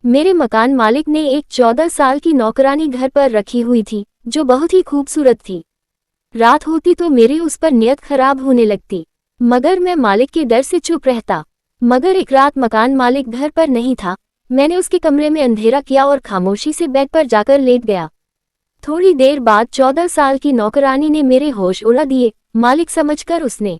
मेरे मकान मालिक ने एक 14 साल की नौकरानी घर पर रखी हुई थी, जो बहुत ही खूबसूरत थी। रात होती तो मेरी उस पर नियत खराब होने लगती, मगर मैं मालिक के डर से चुप रहता। मगर एक रात मकान मालिक घर पर नहीं था। मैंने उसके कमरे में अंधेरा किया और खामोशी से बेड पर जाकर लेट गया। थोड़ी देर बाद 14 साल की नौकरानी ने मेरे होश उड़ा दिए। मालिक समझकर उसने।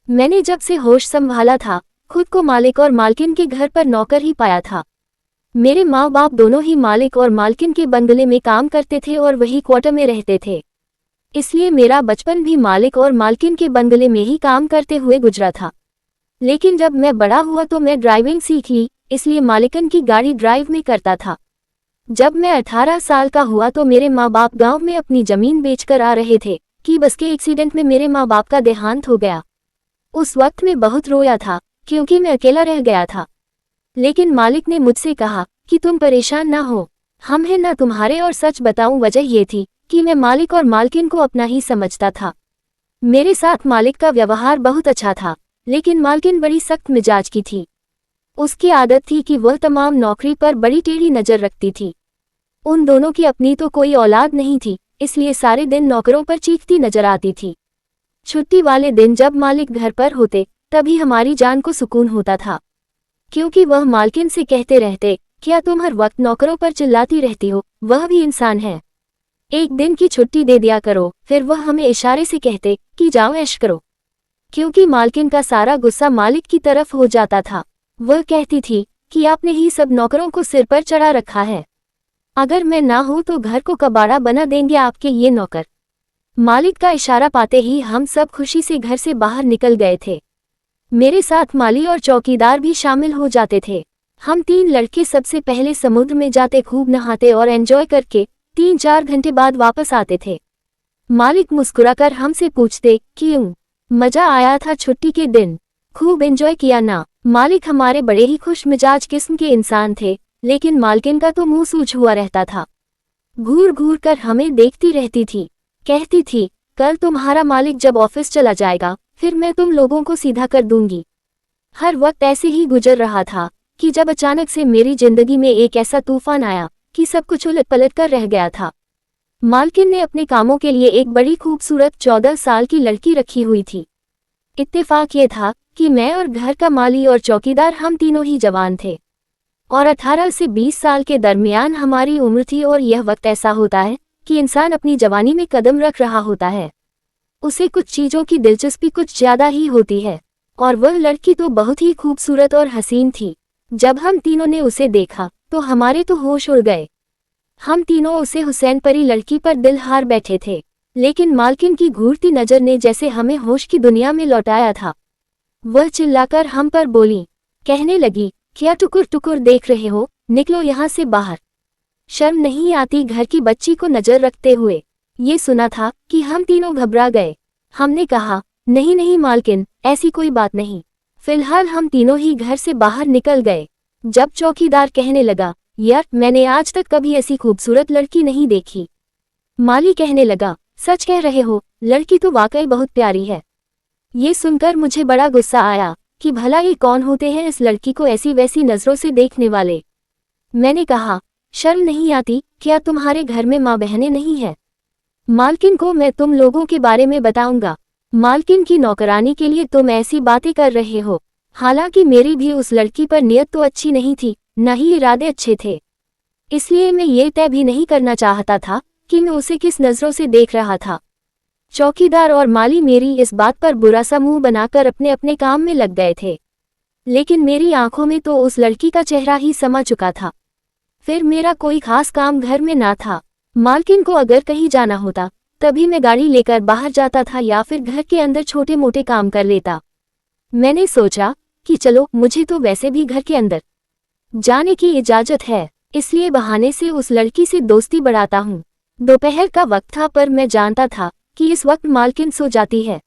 मैंने जब से होश संभाला था, खुद को मालिक और मालकिन के घर पर नौकर ही पाया था। मेरे माँ बाप दोनों ही मालिक और मालकिन के बंगले में काम करते थे और वही क्वार्टर में रहते थे। इसलिए मेरा बचपन भी मालिक और मालकिन के बंगले में ही काम करते हुए गुजरा था। लेकिन जब मैं बड़ा हुआ तो मैं ड्राइविंग सीख ली, इसलिए मालिकन की गाड़ी ड्राइव में करता था। जब मैं 18 साल का हुआ तो मेरे माँ बाप गांव में अपनी जमीन बेचकर आ रहे थे कि बस के एक्सीडेंट में मेरे माँ बाप का देहांत हो गया। उस वक्त मैं बहुत रोया था, क्योंकि मैं अकेला रह गया था। लेकिन मालिक ने मुझसे कहा कि तुम परेशान ना हो, हम हैं ना तुम्हारे। और सच बताऊं, वजह ये थी कि मैं मालिक और मालकिन को अपना ही समझता था। मेरे साथ मालिक का व्यवहार बहुत अच्छा था, लेकिन मालकिन बड़ी सख्त मिजाज की थी। उसकी आदत थी कि वह तमाम नौकरी पर बड़ी टेढ़ी नजर रखती थी। उन दोनों की अपनी तो कोई औलाद नहीं थी, इसलिए सारे दिन नौकरों पर चीखती नजर आती थी। छुट्टी वाले दिन जब मालिक घर पर होते, तभी हमारी जान को सुकून होता था, क्योंकि वह मालकिन से कहते रहते, क्या तुम हर वक्त नौकरों पर चिल्लाती रहती हो, वह भी इंसान है, एक दिन की छुट्टी दे दिया करो। फिर वह हमें इशारे से कहते कि जाओ ऐश करो, क्योंकि मालकिन का सारा गुस्सा मालिक की तरफ हो जाता था। वह कहती थी कि आपने ही सब नौकरों को सिर पर चढ़ा रखा है, अगर मैं ना हूं तो घर को कबाड़ा बना देंगे आपके ये नौकर। मालिक का इशारा पाते ही हम सब खुशी से घर से बाहर निकल गए थे। मेरे साथ माली और चौकीदार भी शामिल हो जाते थे। हम 3 लड़के सबसे पहले समुद्र में जाते, खूब नहाते और एंजॉय करके 3-4 घंटे बाद वापस आते थे। मालिक मुस्कुराकर हमसे पूछते, क्यों, मजा आया था छुट्टी के दिन, खूब एंजॉय किया ना। मालिक हमारे बड़े ही खुश मिजाज किस्म के इंसान थे, लेकिन मालकिन का तो मुंह सूज हुआ रहता था। घूर घूर कर हमें देखती रहती थी, कहती थी, कल तुम्हारा मालिक जब ऑफिस चला जाएगा, फिर मैं तुम लोगों को सीधा कर दूंगी। हर वक्त ऐसे ही गुजर रहा था कि जब अचानक से मेरी जिंदगी में एक ऐसा तूफान आया कि सब कुछ उलट पलट कर रह गया था। मालकिन ने अपने कामों के लिए एक बड़ी खूबसूरत 14 साल की लड़की रखी हुई थी। इत्तेफाक ये था कि मैं और घर का माली और चौकीदार हम तीनों ही जवान थे, और 18 से 20 साल के दरमियान हमारी उम्र थी। और यह वक्त ऐसा होता है कि इंसान अपनी जवानी में कदम रख रहा होता है, उसे कुछ चीज़ों की दिलचस्पी कुछ ज्यादा ही होती है, और वह लड़की तो बहुत ही खूबसूरत और हसीन थी। जब हम तीनों ने उसे देखा तो हमारे तो होश उड़ गए। हम तीनों उसे हुसैन परी लड़की पर दिल हार बैठे थे, लेकिन मालकिन की घूरती नजर ने जैसे हमें होश की दुनिया में लौटाया था। वह चिल्लाकर हम पर बोली, कहने लगी, क्या टुकुर टुकुर देख रहे हो, निकलो यहाँ से बाहर, शर्म नहीं आती घर की बच्ची को नजर रखते हुए। ये सुना था कि हम तीनों घबरा गए। हमने कहा, नहीं नहीं मालकिन, ऐसी कोई बात नहीं। फिलहाल हम तीनों ही घर से बाहर निकल गए। जब चौकीदार कहने लगा, यार मैंने आज तक कभी ऐसी खूबसूरत लड़की नहीं देखी। माली कहने लगा, सच कह रहे हो, लड़की तो वाकई बहुत प्यारी है। ये सुनकर मुझे बड़ा गुस्सा आया कि भला ये कौन होते हैं इस लड़की को ऐसी वैसी नजरों से देखने वाले। मैंने कहा, शर्म नहीं आती, क्या तुम्हारे घर में माँ बहनें नहीं है? मालकिन को मैं तुम लोगों के बारे में बताऊंगा। मालकिन की नौकरानी के लिए तुम ऐसी बातें कर रहे हो। हालांकि मेरी भी उस लड़की पर नियत तो अच्छी नहीं थी, न ही इरादे अच्छे थे, इसलिए मैं ये तय भी नहीं करना चाहता था कि मैं उसे किस नजरों से देख रहा था। चौकीदार और माली मेरी इस बात पर बुरा सा मुंह बनाकर अपने अपने काम में लग गए थे, लेकिन मेरी आंखों में तो उस लड़की का चेहरा ही समा चुका था। फिर मेरा कोई खास काम घर में ना था। मालकिन को अगर कहीं जाना होता तभी मैं गाड़ी लेकर बाहर जाता था या फिर घर के अंदर छोटे मोटे काम कर लेता। मैंने सोचा कि चलो, मुझे तो वैसे भी घर के अंदर जाने की इजाजत है, इसलिए बहाने से उस लड़की से दोस्ती बढ़ाता हूँ। दोपहर का वक्त था, पर मैं जानता था कि इस वक्त मालकिन सो जाती है।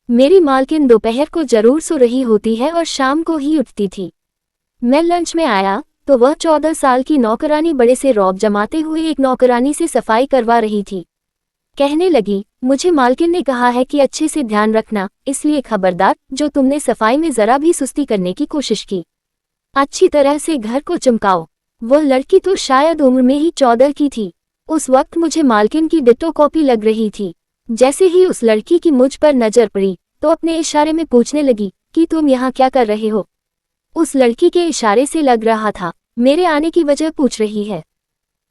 मेरी मालकिन दोपहर को जरूर सो रही होती है और शाम को ही उठती थी। मैं लंच में आया तो वह 14 साल की नौकरानी बड़े से रौब जमाते हुए एक नौकरानी से सफाई करवा रही थी। कहने लगी, मुझे मालकिन ने कहा है कि अच्छे से ध्यान रखना, इसलिए खबरदार, जो तुमने सफाई में जरा भी सुस्ती करने की कोशिश की, अच्छी तरह से घर को चमकाओ। वह लड़की तो शायद उम्र में ही 14 की थी। उस वक्त मुझे मालकिन की डिट्टो कॉपी लग रही थी। जैसे ही उस लड़की की मुझ पर नजर पड़ी तो अपने इशारे में पूछने लगी कि तुम यहाँ क्या कर रहे हो। उस लड़की के इशारे से लग रहा था मेरे आने की वजह पूछ रही है।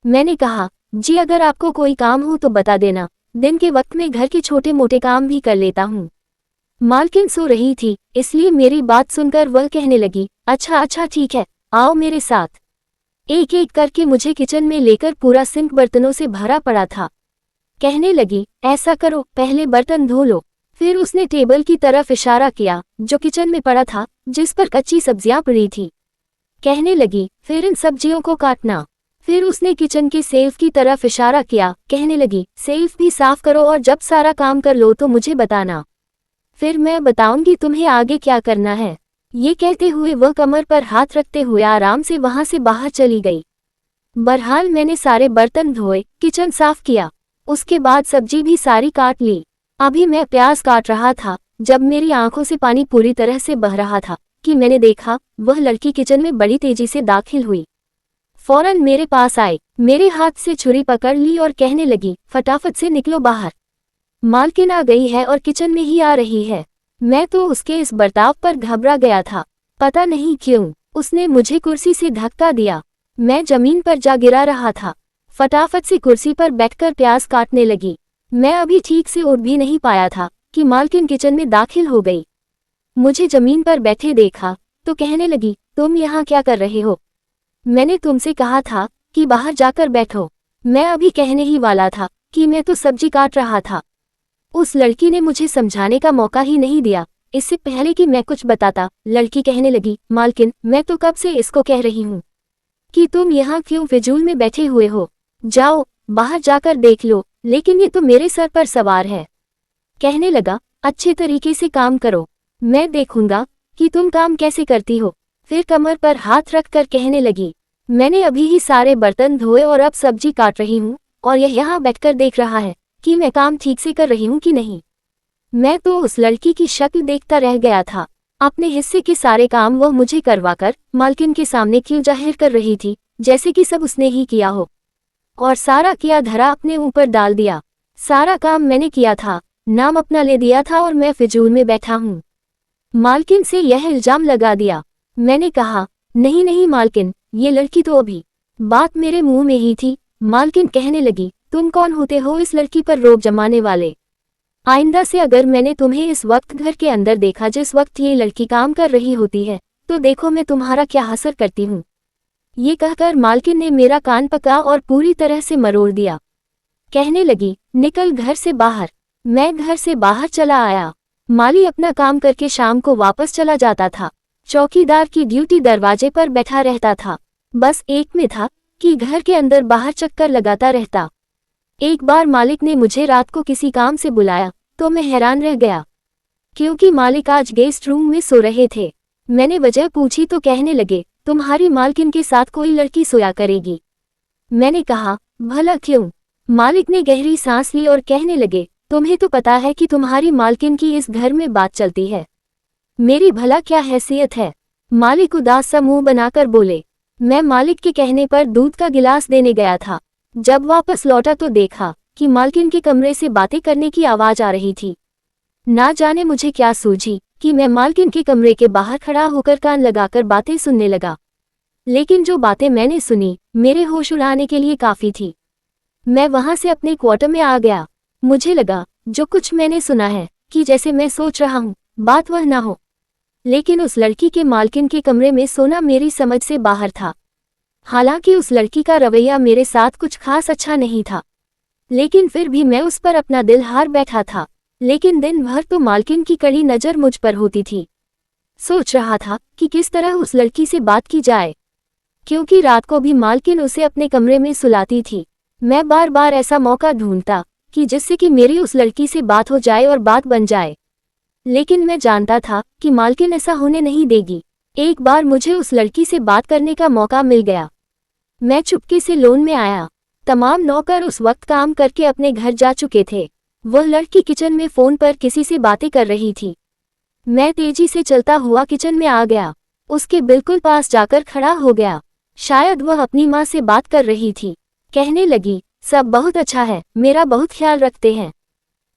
मैंने कहा, जी अगर आपको कोई काम हो तो बता देना, दिन के वक्त में घर के छोटे मोटे काम भी कर लेता हूँ। मालकिन सो रही थी, इसलिए मेरी बात सुनकर वह कहने लगी, अच्छा अच्छा ठीक है, आओ मेरे साथ। एक एक करके मुझे किचन में लेकर पूरा सिंक बर्तनों से भरा पड़ा था। कहने लगी, ऐसा करो, पहले बर्तन धो लो। फिर उसने टेबल की तरफ इशारा किया जो किचन में पड़ा था, जिस पर कच्ची सब्जियां पड़ी थी। कहने लगी, फिर इन सब्जियों को काटना। फिर उसने किचन के सेल्फ की तरफ इशारा किया, कहने लगी, सेल्फ भी साफ करो और जब सारा काम कर लो तो मुझे बताना, फिर मैं बताऊंगी तुम्हें आगे क्या करना है। ये कहते हुए वह कमर पर हाथ रखते हुए आराम से वहां से बाहर चली गई। बहरहाल मैंने सारे बर्तन धोए, किचन साफ किया, उसके बाद सब्जी भी सारी काट ली। अभी मैं प्याज काट रहा था जब मेरी आंखों से पानी पूरी तरह से बह रहा था कि मैंने देखा वह लड़की किचन में बड़ी तेजी से दाखिल हुई। फौरन मेरे पास आई, मेरे हाथ से छुरी पकड़ ली और कहने लगी, फटाफट से निकलो बाहर, मालकिन आ गई है और किचन में ही आ रही है। मैं तो उसके इस बर्ताव पर घबरा गया था। पता नहीं क्यों उसने मुझे कुर्सी से धक्का दिया। मैं जमीन पर जा गिरा रहा था। फटाफट से कुर्सी पर बैठकर प्याज काटने लगी। मैं अभी ठीक से उठ भी नहीं पाया था कि मालकिन किचन में दाखिल हो गई। मुझे जमीन पर बैठे देखा तो कहने लगी, तुम यहाँ क्या कर रहे हो? मैंने तुमसे कहा था कि बाहर जाकर बैठो। मैं अभी कहने ही वाला था कि मैं तो सब्जी काट रहा था। उस लड़की ने मुझे समझाने का मौका ही नहीं दिया। इससे पहले कि मैं कुछ बताता, लड़की कहने लगी, मालकिन मैं तो कब से इसको कह रही हूँ कि तुम यहाँ क्यों फिजूल में बैठे हुए हो, जाओ बाहर जाकर देख लो, लेकिन ये तो मेरे सर पर सवार है। कहने लगा, अच्छे तरीके से काम करो, मैं देखूंगा कि तुम काम कैसे करती हो। फिर कमर पर हाथ रखकर कहने लगी, मैंने अभी ही सारे बर्तन धोए और अब सब्जी काट रही हूँ और यह यहाँ बैठकर देख रहा है कि मैं काम ठीक से कर रही हूँ कि नहीं। मैं तो उस लड़की की शक्ल देखता रह गया था। अपने हिस्से के सारे काम वह मुझे करवाकर मालकिन के सामने क्यों जाहिर कर रही थी जैसे कि सब उसने ही किया हो, और सारा किया धरा अपने ऊपर डाल दिया। सारा काम मैंने किया था, नाम अपना ले दिया था और मैं फिजूल में बैठा हूँ। मालकिन से यह इल्जाम लगा दिया। मैंने कहा, नहीं नहीं मालकिन, ये लड़की तो अभी बात मेरे मुंह में ही थी। मालकिन कहने लगी, तुम कौन होते हो इस लड़की पर रोब जमाने वाले? आइंदा से अगर मैंने तुम्हें इस वक्त घर के अंदर देखा जिस वक्त ये लड़की काम कर रही होती है तो देखो मैं तुम्हारा क्या असर करती हूँ। ये कहकर मालकिन ने मेरा कान पकड़ा और पूरी तरह से मरोड़ दिया। कहने लगी, निकल घर से बाहर। मैं घर से बाहर चला आया। माली अपना काम करके शाम को वापस चला जाता था। चौकीदार की ड्यूटी दरवाजे पर बैठा रहता था। बस एक में था कि घर के अंदर बाहर चक्कर लगाता रहता। एक बार मालिक ने मुझे रात को किसी काम से बुलाया तो मैं हैरान रह गया, क्योंकि मालिक आज गेस्ट रूम में सो रहे थे। मैंने वजह पूछी तो कहने लगे, तुम्हारी मालकिन के साथ कोई लड़की सोया करेगी। मैंने कहा, भला क्यों? मालिक ने गहरी सांस ली और कहने लगे, तुम्हें तो पता है कि तुम्हारी मालकिन की इस घर में बात चलती है, मेरी भला क्या हैसियत है? मालिक उदास सा मुंह बनाकर बोले। मैं मालिक के कहने पर दूध का गिलास देने गया था। जब वापस लौटा तो देखा कि मालकिन के कमरे से बातें करने की आवाज आ रही थी। ना जाने मुझे क्या सूझी कि मैं मालकिन के कमरे के बाहर खड़ा होकर कान लगाकर बातें सुनने लगा। लेकिन जो बातें मैंने सुनी मेरे होश उड़ाने के लिए काफी थी। मैं वहां से अपने क्वार्टर में आ गया। मुझे लगा जो कुछ मैंने सुना है कि जैसे मैं सोच रहा हूँ बात वह ना हो, लेकिन उस लड़की के मालकिन के कमरे में सोना मेरी समझ से बाहर था। हालांकि उस लड़की का रवैया मेरे साथ कुछ खास अच्छा नहीं था, लेकिन फिर भी मैं उस पर अपना दिल हार बैठा था। लेकिन दिन भर तो मालकिन की कड़ी नजर मुझ पर होती थी। सोच रहा था कि किस तरह उस लड़की से बात की जाए, क्योंकि रात को भी मालकिन उसे अपने कमरे में सुलाती थी। मैं बार बार ऐसा मौका ढूंढता कि जिससे कि मेरी उस लड़की से बात हो जाए और बात बन जाए, लेकिन मैं जानता था कि मालकिन ऐसा होने नहीं देगी। एक बार मुझे उस लड़की से बात करने का मौका मिल गया। मैं चुपके से लोन में आया। तमाम नौकर उस वक्त काम करके अपने घर जा चुके थे। वह लड़की किचन में फोन पर किसी से बातें कर रही थी। मैं तेजी से चलता हुआ किचन में आ गया, उसके बिल्कुल पास जाकर खड़ा हो गया। शायद वह अपनी माँ से बात कर रही थी। कहने लगी, सब बहुत अच्छा है, मेरा बहुत ख्याल रखते हैं,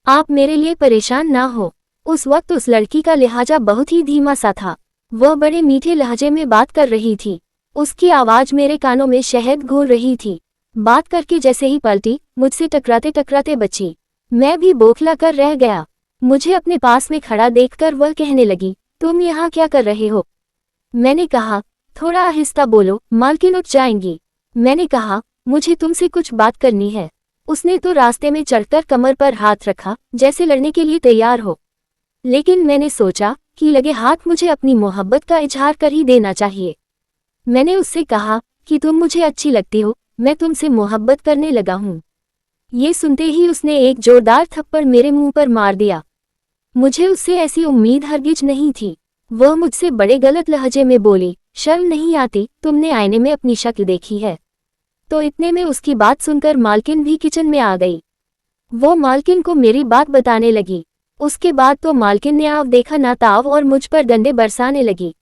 आप मेरे लिए परेशान ना हो। उस वक्त उस लड़की का लहजा बहुत ही धीमा सा था। वह बड़े मीठे लहजे में बात कर रही थी। उसकी आवाज मेरे कानों में शहद घोल रही थी। बात करके जैसे ही पलटी, मुझसे टकराते टकराते बची। मैं भी बौखला कर रह गया। मुझे अपने पास में खड़ा देखकर वह कहने लगी, तुम यहाँ क्या कर रहे हो? मैंने कहा, थोड़ा आहिस्ता बोलो, मालकिन उठ जाएंगी। मैंने कहा, मुझे तुमसे कुछ बात करनी है। उसने तो रास्ते में चढ़कर कमर पर हाथ रखा, जैसे लड़ने के लिए तैयार हो। लेकिन मैंने सोचा कि लगे हाथ मुझे अपनी मोहब्बत का इजहार कर ही देना चाहिए। मैंने उससे कहा कि तुम मुझे अच्छी लगती हो, मैं तुमसे मोहब्बत करने लगा हूँ। ये सुनते ही उसने एक जोरदार थप्पड़ मेरे मुंह पर मार दिया। मुझे उससे ऐसी उम्मीद हरगिज नहीं थी। वह मुझसे बड़े गलत लहजे में बोली, शर्म नहीं आती, तुमने आईने में अपनी शक्ल देखी है? तो इतने में उसकी बात सुनकर मालकिन भी किचन में आ गई। वो मालकिन को मेरी बात बताने लगी। उसके बाद तो मालकिन ने आव देखा ना ताव और मुझ पर डंडे बरसाने लगी।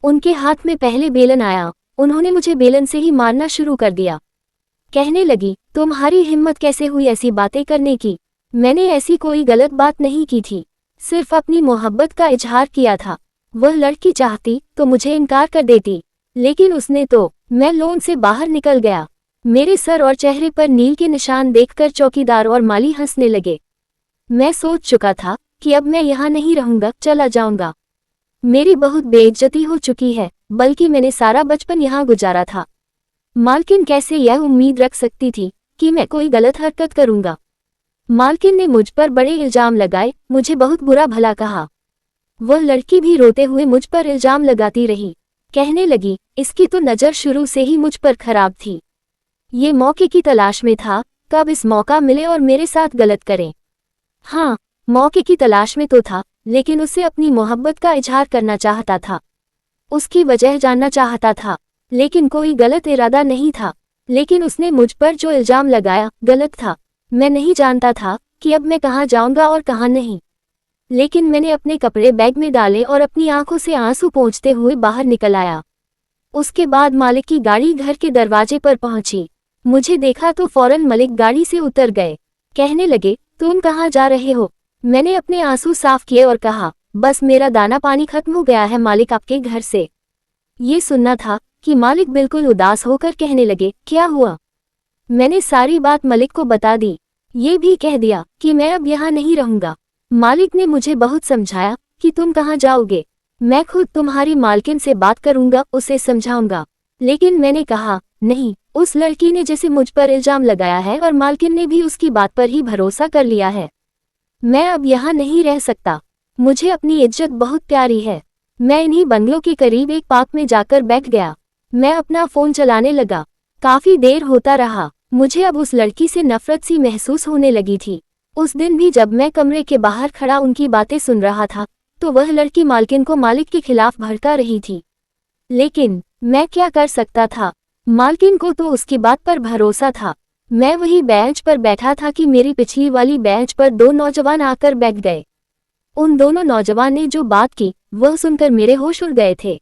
उनके हाथ में पहले बेलन आया, उन्होंने मुझे बेलन से ही मारना शुरू कर दिया। कहने लगी, तुम्हारी हिम्मत कैसे हुई ऐसी बातें करने की? मैंने ऐसी कोई गलत बात नहीं की थी, सिर्फ अपनी मोहब्बत का इजहार किया था। वह लड़की चाहती तो मुझे इनकार कर देती, लेकिन उसने तो। मैं लोन से बाहर निकल गया। मेरे सर और चेहरे पर नील के निशान देखकर चौकीदार और माली हंसने लगे। मैं सोच चुका था कि अब मैं यहाँ नहीं रहूंगा, चला जाऊंगा। मेरी बहुत बेइज्जती हो चुकी है, बल्कि मैंने सारा बचपन यहाँ गुजारा था। मालकिन कैसे यह उम्मीद रख सकती थी कि मैं कोई गलत हरकत करूंगा? मालकिन ने मुझ पर बड़े इल्जाम लगाए, मुझे बहुत बुरा भला कहा। वह लड़की भी रोते हुए मुझ पर इल्जाम लगाती रही। कहने लगी, इसकी तो नज़र शुरू से ही मुझ पर खराब थी। ये मौके की तलाश में था, कब इस मौका मिले और मेरे साथ गलत करें। हाँ, मौके की तलाश में तो था, लेकिन उससे अपनी मोहब्बत का इजहार करना चाहता था। उसकी वजह जानना चाहता था, लेकिन कोई गलत इरादा नहीं था। लेकिन उसने मुझ पर जो इल्जाम लगाया गलत था। मैं नहीं जानता था कि अब मैं कहाँ जाऊंगा और कहाँ नहीं। लेकिन मैंने अपने कपड़े बैग में डाले और अपनी आंखों से आंसू पोंछते हुए बाहर निकल आया। उसके बाद मालिक की गाड़ी घर के दरवाजे पर पहुंची। मुझे देखा तो फौरन मालिक गाड़ी से उतर गए। कहने लगे, तुम कहाँ जा रहे हो? मैंने अपने आंसू साफ किए और कहा, बस मेरा दाना पानी खत्म हो गया है मालिक आपके घर से। ये सुनना था कि मालिक बिल्कुल उदास होकर कहने लगे, क्या हुआ? मैंने सारी बात मालिक को बता दी। ये भी कह दिया कि मैं अब यहाँ नहीं रहूंगा। मालिक ने मुझे बहुत समझाया कि तुम कहाँ जाओगे, मैं खुद तुम्हारी मालकिन से बात करूंगा, उसे समझाऊंगा। लेकिन मैंने कहा, नहीं, उस लड़की ने जैसे मुझ पर इल्जाम लगाया है और मालकिन ने भी उसकी बात पर ही भरोसा कर लिया है। मैं अब यहाँ नहीं रह सकता। मुझे अपनी इज्जत बहुत प्यारी है। मैं इन्हीं बंगलों के करीब एक पार्क में जाकर बैठ गया। मैं अपना फोन चलाने लगा। काफी देर होता रहा। मुझे अब उस लड़की से नफरत सी महसूस होने लगी थी। उस दिन भी जब मैं कमरे के बाहर खड़ा उनकी बातें सुन रहा था, तो वह लड़की मालकिन को मालिक के खिलाफ भड़का रही थी। लेकिन मैं क्या कर सकता था? मालकिन को तो उसकी बात पर भरोसा था। मैं वही बेंच पर बैठा था कि मेरी पिछली वाली बेंच पर दो नौजवान आकर बैठ गए। उन दोनों नौजवान ने जो बात की वह सुनकर मेरे होश उड़ गए थे।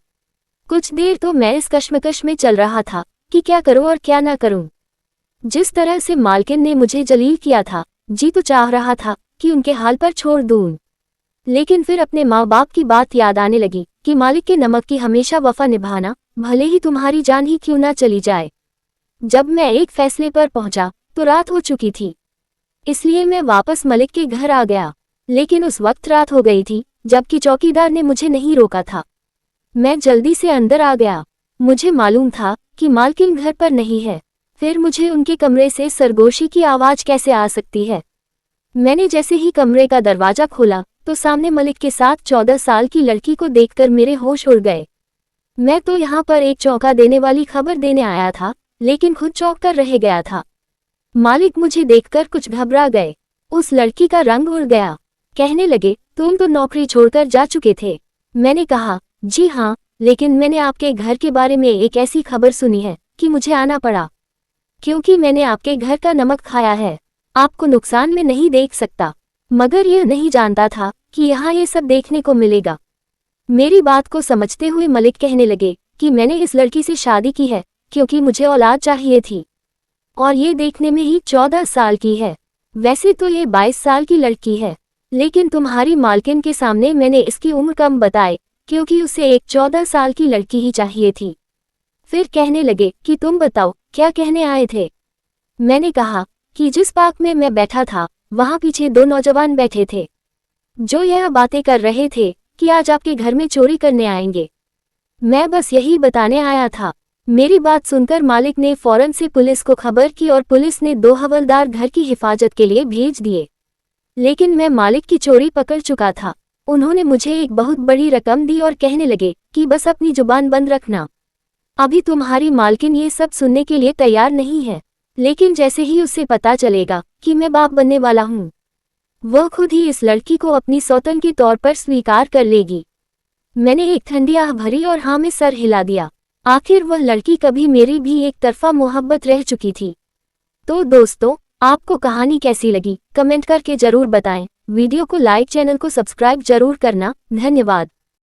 कुछ देर तो मैं इस कश्मकश में चल रहा था कि क्या करूं और क्या ना करूं। जिस तरह से मालकिन ने मुझे जलील किया था, जी तो चाह रहा था कि उनके हाल पर छोड़ दूं। लेकिन फिर अपने माँ बाप की बात याद आने लगी कि मालिक के नमक की हमेशा वफा निभाना, भले ही तुम्हारी जान ही क्यों ना चली जाए। जब मैं एक फैसले पर पहुंचा तो रात हो चुकी थी, इसलिए मैं वापस मलिक के घर आ गया। लेकिन उस वक्त रात हो गई थी, जबकि चौकीदार ने मुझे नहीं रोका था। मैं जल्दी से अंदर आ गया। मुझे मालूम था कि मालकिन घर पर नहीं है, फिर मुझे उनके कमरे से सरगोशी की आवाज कैसे आ सकती है। मैंने जैसे ही कमरे का दरवाजा खोला तो सामने मलिक के साथ 14 साल की लड़की को देखकर मेरे होश उड़ गए। मैं तो यहाँ पर एक चौंका देने वाली खबर देने आया था, लेकिन खुद चौंक कर रह गया था। मालिक मुझे देखकर कुछ घबरा गए। उस लड़की का रंग उड़ गया। कहने लगे, तुम तो नौकरी छोड़कर जा चुके थे। मैंने कहा, जी हाँ, लेकिन मैंने आपके घर के बारे में एक ऐसी खबर सुनी है कि मुझे आना पड़ा, क्योंकि मैंने आपके घर का नमक खाया है। आपको नुकसान में नहीं देख सकता, मगर यह नहीं जानता था कि यहाँ ये सब देखने को मिलेगा। मेरी बात को समझते हुए मलिक कहने लगे कि मैंने इस लड़की से शादी की है, क्योंकि मुझे औलाद चाहिए थी। और ये देखने में ही 14 साल की है। वैसे तो ये 22 साल की लड़की है, लेकिन तुम्हारी मालकिन के सामने मैंने इसकी उम्र कम बताई, क्योंकि उसे एक 14 साल की लड़की ही चाहिए थी। फिर कहने लगे कि तुम बताओ क्या कहने आए थे। मैंने कहा कि जिस पार्क में मैं बैठा था वहां पीछे 2 नौजवान बैठे थे, जो यह बातें कर रहे थे कि आज आपके घर में चोरी करने आएंगे। मैं बस यही बताने आया था। मेरी बात सुनकर मालिक ने फौरन से पुलिस को खबर की और पुलिस ने 2 हवलदार घर की हिफाजत के लिए भेज दिए। लेकिन मैं मालिक की चोरी पकड़ चुका था। उन्होंने मुझे एक बहुत बड़ी रकम दी और कहने लगे कि बस अपनी जुबान बंद रखना। अभी तुम्हारी मालकिन ये सब सुनने के लिए तैयार नहीं है, लेकिन जैसे ही उसे पता चलेगा कि मैं बाप बनने वाला हूँ, वह खुद ही इस लड़की को अपनी सौतन के तौर पर स्वीकार कर लेगी। मैंने एक ठंडी आह भरी और हाँ में सर हिला दिया। आखिर वह लड़की कभी मेरी भी एक तरफा मोहब्बत रह चुकी थी। तो दोस्तों, आपको कहानी कैसी लगी कमेंट करके जरूर बताएं। वीडियो को लाइक, चैनल को सब्सक्राइब जरूर करना। धन्यवाद।